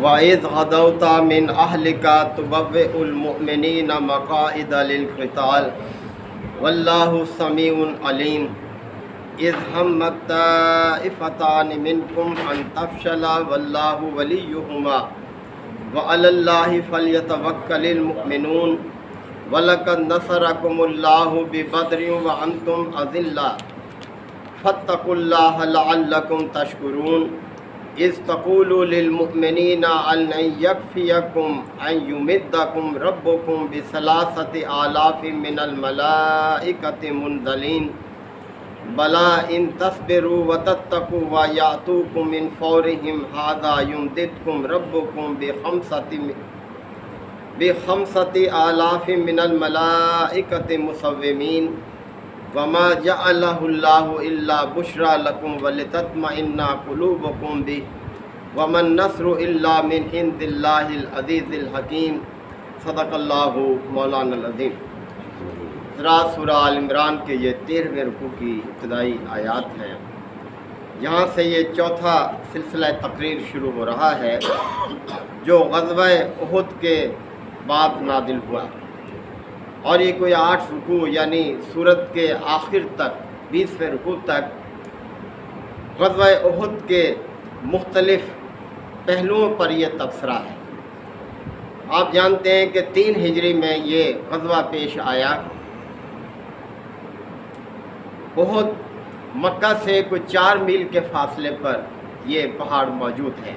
وَإِذْ غَدَوْتَ مِنْ أَهْلِكَ تُبَوِّئُ الْمُؤْمِنِينَ مَقَاعِدَ لِلْقِتَالِ وَاللَّهُ سَمِيعٌ عَلِيمٌ إِذْ هَمَّتْ طَائِفَتَانِ مِنْكُمْ أَنْ تَفْشَلَا وَاللَّهُ وَلِيُّهُمَا وَعَلَى اللَّهِ فَلْيَتَوَكَّلِ الْمُؤْمِنُونَ وَلَقَدْ نَصَرَكُمُ اللَّهُ بِبَدْرٍ وَأَنْتُمْ أَذِلَّةٌ فَاتَّقُوا اللَّهَ لَعَلَّكُمْ تَشْكُرُونَ إِذْ تَقُولُوا لِلْمُؤْمِنِينَ أَلَّنْ يَكْفِيَكُمْ أَنْ يُمِدَّكُمْ رَبُّكُمْ بِثَلَاثَةِ آلَافٍ مِنَ الْمَلَائِكَةِ مُنْزَلِينَ بَلَىٰ إِنْ تَصْبِرُوا وَتَتَّقُوا وَيَأْتُوكُم مِّنْ فَوْرِهِمْ هَٰذَا يُمْدِدْكُمْ رَبُّكُمْ بِخَمْسَةِ آلَافٍ مِنَ الْمَلَائِكَةِ مُسَوِّمِينَ وَمَا جَعَلَهُ اللَّهُ إِلَّا بُشْرَىٰ لَكُمْ وَلِتَطْمَئِنَّ قُلُوبُكُمْ بِهِ وَمَا النَّصْرُ إِلَّا مِنْ عِندِ اللَّهِ الْعَزِيزِ الْحَكِيمِ صدق اللہ مولانا العظیم۔ سورہ آل عمران کے یہ 13ویں رکوع کی ابتدائی آیات ہیں۔ یہاں سے یہ چوتھا سلسلہ تقریر شروع ہو رہا ہے جو غزوہ احد کے بعد نازل ہوا، اور یہ کوئی 8 رکوع یعنی سورت کے آخر تک 20ویں رکوع تک غزوہ احد کے مختلف پہلوؤں پر یہ تبصرہ ہے۔ آپ جانتے ہیں کہ 3 ہجری میں یہ غزوہ پیش آیا۔ احد مکہ سے کوئی 4 میل کے فاصلے پر یہ پہاڑ موجود ہے۔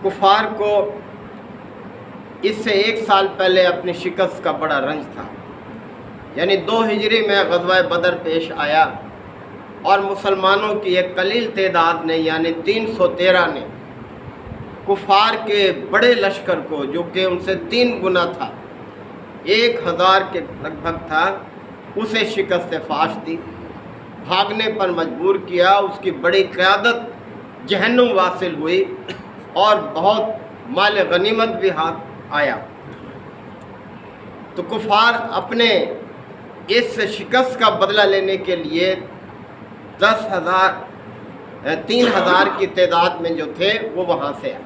کفار کو اس سے 1 سال پہلے اپنی شکست کا بڑا رنج تھا، یعنی 2 ہجری میں غزوہ بدر پیش آیا، اور مسلمانوں کی ایک قلیل تعداد نے یعنی 313 نے کفار کے بڑے لشکر کو جو کہ ان سے 3 گنا تھا، 1000 کے لگ بھگ تھا، اسے شکست فاش دی، بھاگنے پر مجبور کیا، اس کی بڑی قیادت جہنم واصل ہوئی اور بہت مال غنیمت بھی ہاتھ آیا۔ تو کفار اپنے اس شکست کا بدلہ لینے کے لیے 3000 کی تعداد میں جو تھے وہ وہاں سے آئے،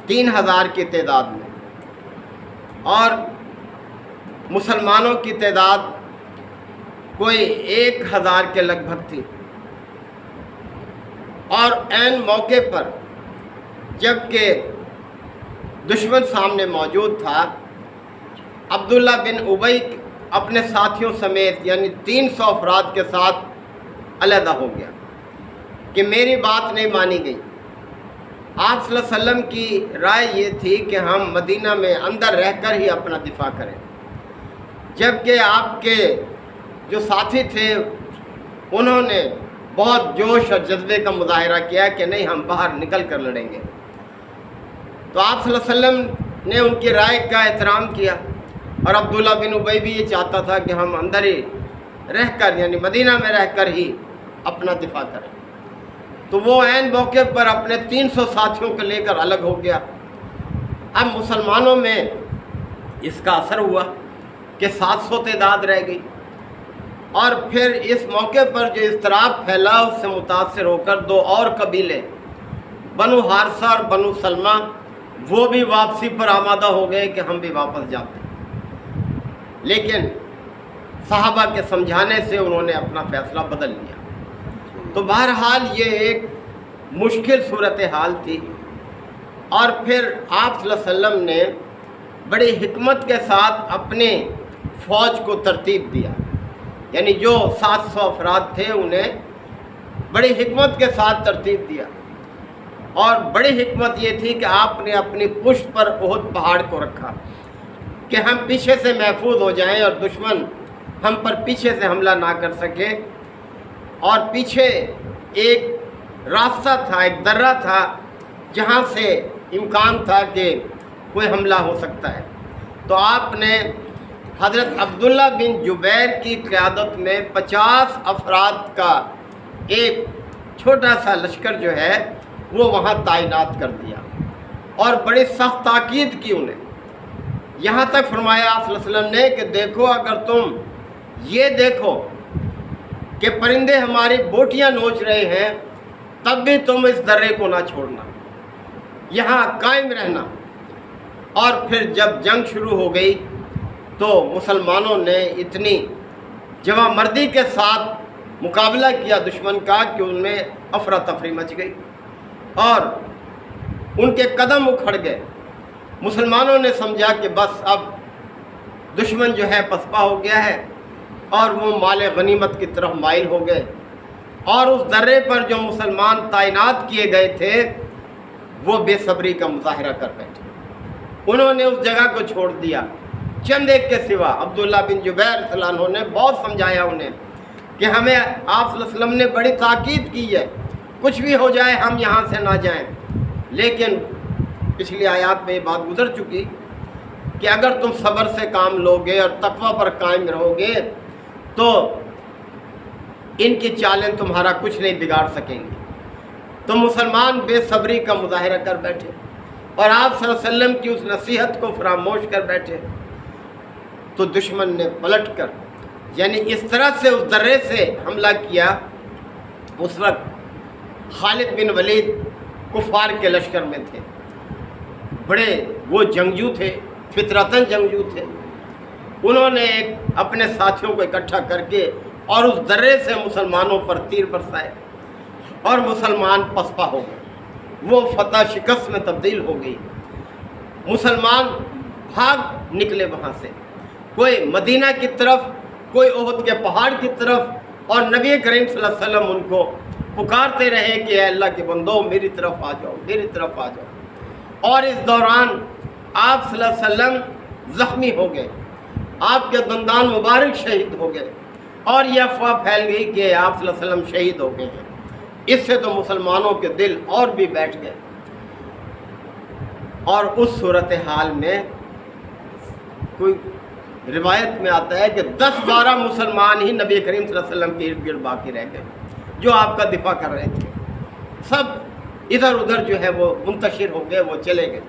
3000 کی تعداد میں، اور مسلمانوں کی تعداد کوئی 1000 کے لگ بھگ تھی۔ اور عین موقع پر جب کہ دشمن سامنے موجود تھا، عبداللہ بن ابی اپنے ساتھیوں سمیت یعنی 300 افراد کے ساتھ علیحدہ ہو گیا کہ میری بات نہیں مانی گئی۔ آپ صلی اللہ علیہ وسلم کی رائے یہ تھی کہ ہم مدینہ میں اندر رہ کر ہی اپنا دفاع کریں، جبکہ آپ کے جو ساتھی تھے انہوں نے بہت جوش اور جذبے کا مظاہرہ کیا کہ نہیں، ہم باہر نکل کر لڑیں گے۔ تو آپ صلی اللہ علیہ وسلم نے ان کی رائے کا احترام کیا، اور عبداللہ بن ابی بھی یہ چاہتا تھا کہ ہم اندر ہی رہ کر یعنی مدینہ میں رہ کر ہی اپنا دفاع کریں۔ تو وہ عین موقع پر اپنے 300 ساتھیوں کو لے کر الگ ہو گیا۔ اب مسلمانوں میں اس کا اثر ہوا کہ 700 تعداد رہ گئی، اور پھر اس موقع پر جو اضطراب پھیلا اس سے متاثر ہو کر 2 اور قبیلے بنو حارثہ اور بنو سلمہ وہ بھی واپسی پر آمادہ ہو گئے کہ ہم بھی واپس جاتے ہیں، لیکن صحابہ کے سمجھانے سے انہوں نے اپنا فیصلہ بدل لیا۔ تو بہرحال یہ ایک مشکل صورتحال تھی، اور پھر آپ صلی اللہ علیہ وسلم نے بڑی حکمت کے ساتھ اپنے فوج کو ترتیب دیا، یعنی جو 700 افراد تھے انہیں بڑی حکمت کے ساتھ ترتیب دیا، اور بڑی حکمت یہ تھی کہ آپ نے اپنی پشت پر احد پہاڑ کو رکھا کہ ہم پیچھے سے محفوظ ہو جائیں اور دشمن ہم پر پیچھے سے حملہ نہ کر سکے، اور پیچھے ایک راستہ تھا، ایک درہ تھا جہاں سے امکان تھا کہ کوئی حملہ ہو سکتا ہے۔ تو آپ نے حضرت عبداللہ بن جبیر کی قیادت میں 50 افراد کا ایک چھوٹا سا لشکر جو ہے وہ وہاں تعینات کر دیا، اور بڑی سخت تاکید کی انہیں، یہاں تک فرمایا آپ صلی اللہ علیہ وسلم نے کہ دیکھو، اگر تم یہ دیکھو کہ پرندے ہماری بوٹیاں نوچ رہے ہیں تب بھی تم اس درے کو نہ چھوڑنا، یہاں قائم رہنا۔ اور پھر جب جنگ شروع ہو گئی تو مسلمانوں نے اتنی جوان مردی کے ساتھ مقابلہ کیا دشمن کا کہ ان میں افراتفری مچ گئی اور ان کے قدم اکھڑ گئے۔ مسلمانوں نے سمجھا کہ بس اب دشمن جو ہے پسپا ہو گیا ہے اور وہ مال غنیمت کی طرف مائل ہو گئے، اور اس درے پر جو مسلمان تعینات کیے گئے تھے وہ بے صبری کا مظاہرہ کر بیٹھے۔ انہوں نے اس جگہ کو چھوڑ دیا چند ایک کے سوا۔ عبداللہ بن جبیر رضی اللہ عنہ نے بہت سمجھایا انہیں کہ ہمیں آپ صلی اللہ علیہ وسلم نے بڑی تاکید کی ہے، کچھ بھی ہو جائے ہم یہاں سے نہ جائیں۔ لیکن پچھلی آیات میں یہ بات گزر چکی کہ اگر تم صبر سے کام لوگے اور تقوی پر قائم رہو گے تو ان کی چالیں تمہارا کچھ نہیں بگاڑ سکیں گے۔ تو مسلمان بے صبری کا مظاہرہ کر بیٹھے اور آپ صلی اللہ علیہ وسلم کی اس نصیحت کو فراموش کر بیٹھے۔ تو دشمن نے پلٹ کر یعنی اس طرح سے اس درے سے حملہ کیا۔ اس وقت خالد بن ولید کفار کے لشکر میں تھے، بڑے وہ جنگجو تھے، فطرتاً جنگجو تھے۔ انہوں نے اپنے ساتھیوں کو اکٹھا کر کے اور اس درے سے مسلمانوں پر تیر برسائے اور مسلمان پسپا ہو گئے، وہ فتح شکست میں تبدیل ہو گئی۔ مسلمان بھاگ نکلے وہاں سے، کوئی مدینہ کی طرف، کوئی احد کے پہاڑ کی طرف، اور نبی کریم صلی اللہ علیہ وسلم ان کو پکارتے رہے کہ اے اللہ کے بندو میری طرف آ جاؤ، میری طرف آ جاؤ۔ اور اس دوران آپ صلی اللہ علیہ وسلم زخمی ہو گئے، آپ کے دندان مبارک شہید ہو گئے، اور یہ افواہ پھیل گئی کہ آپ صلی اللہ علیہ وسلم شہید ہو گئے ہیں۔ اس سے تو مسلمانوں کے دل اور بھی بیٹھ گئے، اور اس صورتحال میں کوئی روایت میں آتا ہے کہ 10-12 مسلمان ہی نبی کریم صلی اللہ علیہ وسلم کے ارد گرد باقی رہ گئے جو آپ کا دفاع کر رہے تھے۔ سب ادھر ادھر جو ہے وہ منتشر ہو گئے، وہ چلے گئے۔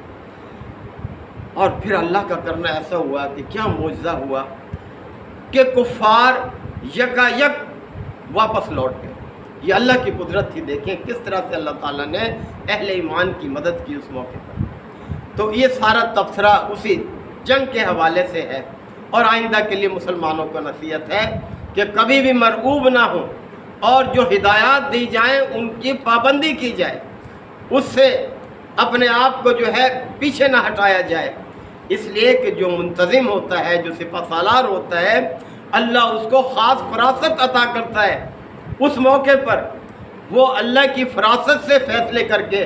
اور پھر اللہ کا کرنا ایسا ہوا کہ کیا معجزہ ہوا کہ کفار یکا یک واپس لوٹ گئے۔ یہ اللہ کی قدرت تھی، دیکھیں کس طرح سے اللہ تعالیٰ نے اہل ایمان کی مدد کی اس موقع پر۔ تو یہ سارا تبصرہ اسی جنگ کے حوالے سے ہے، اور آئندہ کے لیے مسلمانوں کو نصیحت ہے کہ کبھی بھی مرعوب نہ ہوں، اور جو ہدایات دی جائیں ان کی پابندی کی جائے، اس سے اپنے آپ کو جو ہے پیچھے نہ ہٹایا جائے۔ اس لیے کہ جو منتظم ہوتا ہے، جو سپہ سالار ہوتا ہے، اللہ اس کو خاص فراست عطا کرتا ہے۔ اس موقع پر وہ اللہ کی فراست سے فیصلے کر کے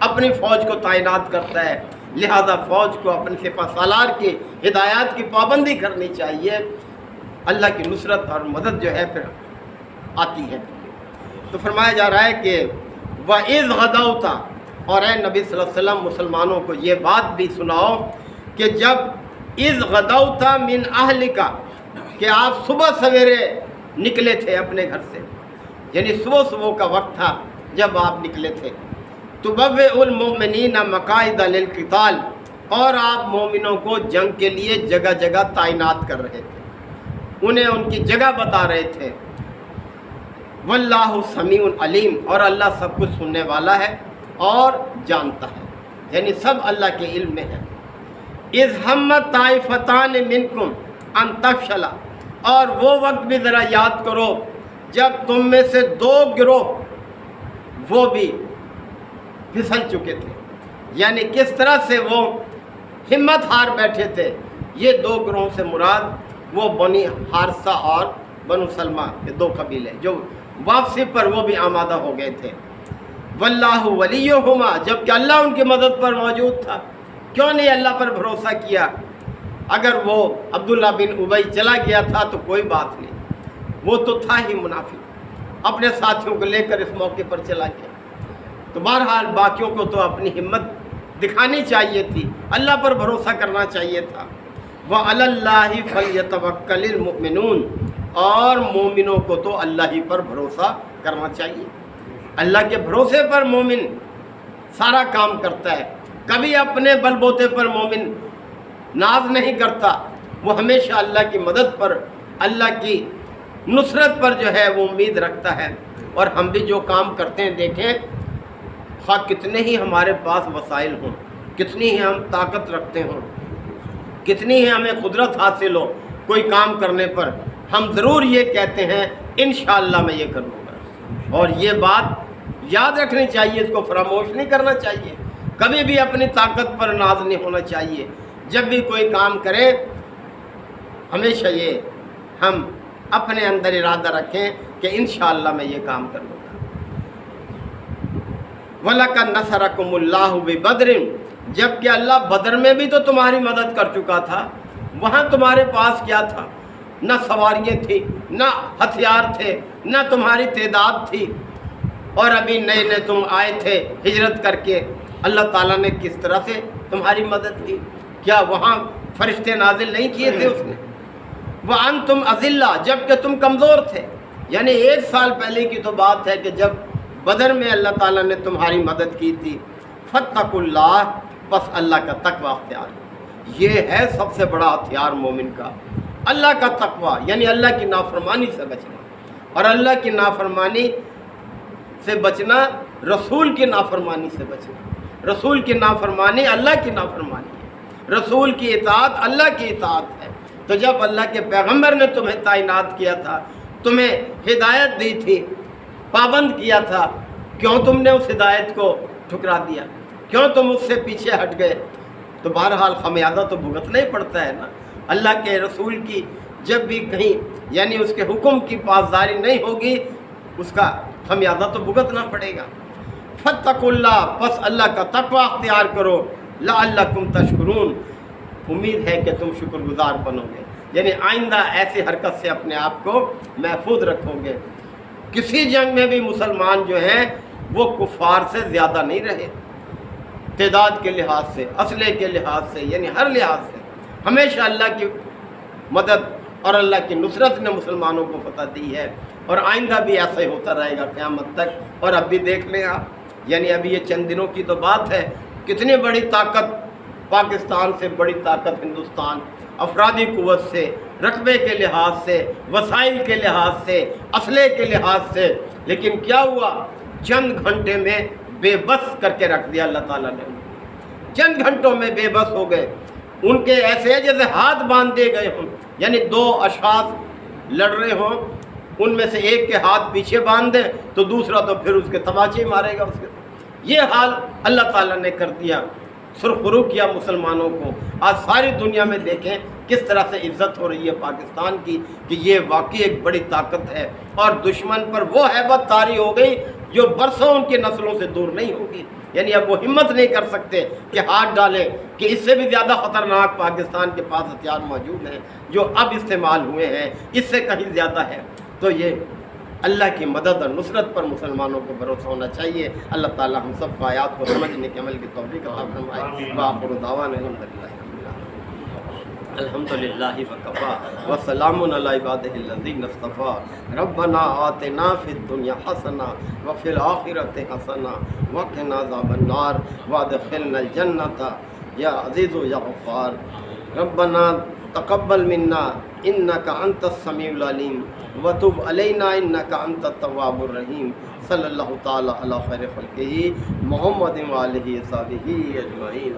اپنی فوج کو تعینات کرتا ہے، لہذا فوج کو اپنے سپہ سالار کی ہدایات کی پابندی کرنی چاہیے۔ اللہ کی نصرت اور مدد جو ہے پھر آتی ہے۔ تو فرمایا جا رہا ہے کہ وَإِذْ غَدَوْتَ، اور اے نبی صلی اللہ علیہ وسلم مسلمانوں کو یہ بات بھی سناؤ کہ جب اِذْ غَدَوْتَ مِنْ أَهْلِكَ، کہ آپ صبح سویرے نکلے تھے اپنے گھر سے، یعنی صبح کا وقت تھا جب آپ نکلے تھے، تُبَوِّئُ الْمُؤْمِنِينَ مَقَاعِدَ لِلْقِتَالِ، اور آپ مومنوں کو جنگ کے لیے جگہ جگہ تعینات کر رہے تھے، انہیں ان کی جگہ بتا رہے تھے۔ واللہ سمیع علیم، اور اللہ سب کچھ سننے والا ہے اور جانتا ہے، یعنی سب اللہ کے علم میں ہے۔ اذ ہمت طائفتان منکم ان تفشلا، اور وہ وقت بھی ذرا یاد کرو جب تم میں سے 2 گروہ وہ بھی پھسل چکے تھے، یعنی کس طرح سے وہ ہمت ہار بیٹھے تھے۔ یہ 2 گروہوں سے مراد وہ بنی حارثہ اور بنو سلمہ کے 2 قبیلے جو واپسی پر وہ بھی آمادہ ہو گئے تھے۔ واللہ ولیہما، جبکہ اللہ ان کی مدد پر موجود تھا۔ کیوں نہیں اللہ پر بھروسہ کیا؟ اگر وہ عبداللہ بن ابی چلا گیا تھا تو کوئی بات نہیں، وہ تو تھا ہی منافق، اپنے ساتھیوں کو لے کر اس موقع پر چلا گیا۔ تو بہرحال باقیوں کو تو اپنی ہمت دکھانی چاہیے تھی، اللہ پر بھروسہ کرنا چاہیے تھا۔ وَعَلَى اللَّهِ فَلْيَتَوَكَّلِ الْمُؤْمِنُونَ، اور مومنوں کو تو اللہ ہی پر بھروسہ کرنا چاہیے۔ اللہ کے بھروسے پر مومن سارا کام کرتا ہے، کبھی اپنے بل بوتے پر مومن ناز نہیں کرتا، وہ ہمیشہ اللہ کی مدد پر، اللہ کی نصرت پر جو ہے وہ امید رکھتا ہے۔ اور ہم بھی جو کام کرتے ہیں دیکھیں، خواہ کتنے ہی ہمارے پاس وسائل ہوں، کتنی ہی ہم طاقت رکھتے ہوں، کتنی ہی ہمیں قدرت حاصل ہو، کوئی کام کرنے پر ہم ضرور یہ کہتے ہیں انشاءاللہ میں یہ کروں گا۔ اور یہ بات یاد رکھنی چاہیے، اس کو فراموش نہیں کرنا چاہیے، کبھی بھی اپنی طاقت پر ناز نہیں ہونا چاہیے۔ جب بھی کوئی کام کریں ہمیشہ یہ ہم اپنے اندر ارادہ رکھیں کہ انشاءاللہ میں یہ کام کروں گا۔ وَلَقَدْ نَصَرَكُمُ اللَّهُ بِبَدْرٍ، جب کہ اللہ بدر میں بھی تو تمہاری مدد کر چکا تھا، وہاں تمہارے پاس کیا تھا؟ نہ سواریاں تھی، نہ ہتھیار تھے، نہ تمہاری تعداد تھی، اور ابھی نئے نئے تم آئے تھے ہجرت کر کے۔ اللہ تعالیٰ نے کس طرح سے تمہاری مدد کی؟ کیا وہاں فرشتے نازل نہیں کیے تھے اس نے؟ وَأَنْتُمْ أَذِلَّةٌ، جب کہ تم کمزور تھے، یعنی 1 سال پہلے کی تو بات ہے کہ جب بدر میں اللہ تعالیٰ نے تمہاری مدد کی تھی۔ فَاتَّقُوا اللَّهَ، بس اللہ کا تقوی اختیار کرو۔ یہ ہے سب سے بڑا ہتھیار مومن کا، اللہ کا تقوی، یعنی اللہ کی نافرمانی سے بچنا۔ اور اللہ کی نافرمانی سے بچنا رسول کی نافرمانی سے بچنا۔ رسول کی نافرمانی اللہ کی نافرمانی ہے، رسول کی اطاعت اللہ کی اطاعت ہے۔ تو جب اللہ کے پیغمبر نے تمہیں تعینات کیا تھا، تمہیں ہدایت دی تھی، پابند کیا تھا، کیوں تم نے اس ہدایت کو ٹھکرا دیا؟ کیوں تم اس سے پیچھے ہٹ گئے؟ تو بہرحال خمیازہ تو بھگتنا ہی پڑتا ہے نا۔ اللہ کے رسول کی جب بھی کہیں یعنی اس کے حکم کی پاسداری نہیں ہوگی، اس کا خمیازہ تو بھگتنا پڑے گا۔ فَاتَّقُوا اللَّهَ، پس اللہ کا تقوی اختیار کرو، لَعَلَّكُمْ تَشْكُرُونَ، امید ہے کہ تم شکر گزار بنو گے، یعنی آئندہ ایسی حرکت سے اپنے آپ کو محفوظ رکھو گے۔ کسی جنگ میں بھی مسلمان جو ہیں وہ کفار سے زیادہ نہیں رہے، تعداد کے لحاظ سے، اسلحے کے لحاظ سے، یعنی ہر لحاظ سے ہمیشہ اللہ کی مدد اور اللہ کی نصرت نے مسلمانوں کو فتح دی ہے، اور آئندہ بھی ایسا ہی ہوتا رہے گا قیامت تک۔ اور اب بھی دیکھ لیں آپ، یعنی ابھی یہ چند دنوں کی تو بات ہے، کتنی بڑی طاقت پاکستان سے بڑی طاقت ہندوستان، افرادی قوت سے، رقبے کے لحاظ سے، وسائل کے لحاظ سے، اسلحے کے لحاظ سے، لیکن کیا ہوا؟ چند گھنٹے میں بے بس کر کے رکھ دیا اللہ تعالیٰ نے، چند گھنٹوں میں بے بس ہو گئے۔ ان کے ایسے جیسے ہاتھ باندھ دیے گئے ہوں، یعنی 2 اشخاص لڑ رہے ہوں، ان میں سے ایک کے ہاتھ پیچھے باندھ دیں تو دوسرا تو پھر اس کے تماچے مارے گا اس کے۔ یہ حال اللہ تعالیٰ نے کر دیا، سرخرو کیا مسلمانوں کو۔ آج ساری دنیا میں دیکھیں کس طرح سے عزت ہو رہی ہے پاکستان کی، کہ یہ واقعی ایک بڑی طاقت ہے، اور دشمن پر وہ ہیبت طاری ہو گئی جو برسوں ان کی نسلوں سے دور نہیں ہوگی۔ یعنی اب وہ ہمت نہیں کر سکتے کہ ہاتھ ڈالیں کہ اس سے بھی زیادہ خطرناک پاکستان کے پاس ہتھیار موجود ہیں جو اب استعمال ہوئے ہیں، اس سے کہیں زیادہ ہے۔ تو یہ اللہ کی مدد اور نصرت پر مسلمانوں کو بھروسہ ہونا چاہیے۔ اللہ تعالی ہم سب کو آیات کو سمجھنے کے عمل کی توفیق عطا فرمائے۔ وآخر دعوانا الحمد للہ وکفا وسلام علی عبادہ الذین اصطفی ربنا آتنا فی الدنیا حسنہ وفی الآخرۃ حسنہ وقنا عذاب النار وادخلنا الجنۃ یا عزیز یا غفار۔ ربنا تقبل منا انک انت السمیع العلیم وتب علینا انک انت التواب الرحیم۔ صلی اللہ تعالی علی خیر خلقہ محمد وآلہ وصحبہ اجمعین۔